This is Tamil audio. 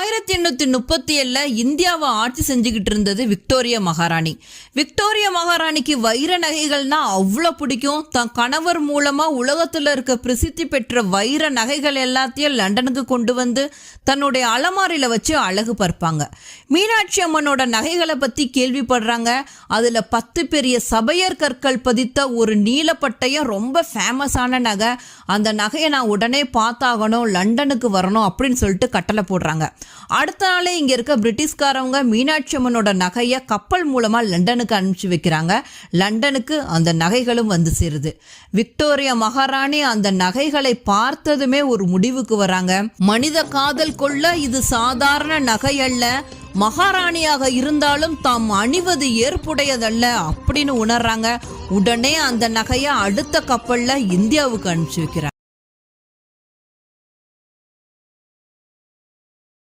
1837 இந்தியாவை ஆட்சி செஞ்சுக்கிட்டு இருந்தது விக்டோரியா மகாராணி. விக்டோரியா மகாராணிக்கு வைர நகைகள்னா அவ்வளோ பிடிக்கும். தன் கணவர் மூலமா உலகத்துல இருக்க பிரசித்தி பெற்ற வைர நகைகள் எல்லாத்தையும் லண்டனுக்கு கொண்டு வந்து தன்னுடைய அலமாரியில வச்சு அழகு பார்ப்பாங்க. மீனாட்சி அம்மனோட நகைகளை பத்தி கேள்விப்படுறாங்க. அதுல 10 பெரிய சபையர் கற்கள் பதித்த ஒரு நீலப்பட்டையும் ரொம்ப ஃபேமஸான நகை. அந்த நகையை நான் உடனே பார்த்தாகணும், லண்டனுக்கு வரணும் அப்படின்னு சொல்லிட்டு கட்டளை போடுறாங்க. அடுத்த நாளே இங்க இருக்க பிரிட்டிஷ்காரவங்க மீனாட்சி அம்மனோட நகையை கப்பல் மூலமா லண்டனுக்கு அனுப்பிச்சு வைக்கிறாங்க. லண்டனுக்கு அந்த நகைகளும் வந்து சேருது. விக்டோரியா மகாராணி அந்த நகைகளை பார்த்ததுமே ஒரு முடிவுக்கு வராங்க. மனித காதல் கொள்ள இது சாதாரண நகை அல்ல, மகாராணியாக இருந்தாலும் தாம் அணிவது ஏற்புடையதல்ல அப்படின்னு உணர்றாங்க. உடனே அந்த நகையை அடுத்த கப்பல்ல இந்தியாவுக்கு அனுப்பிச்சு வைக்கிறாங்க.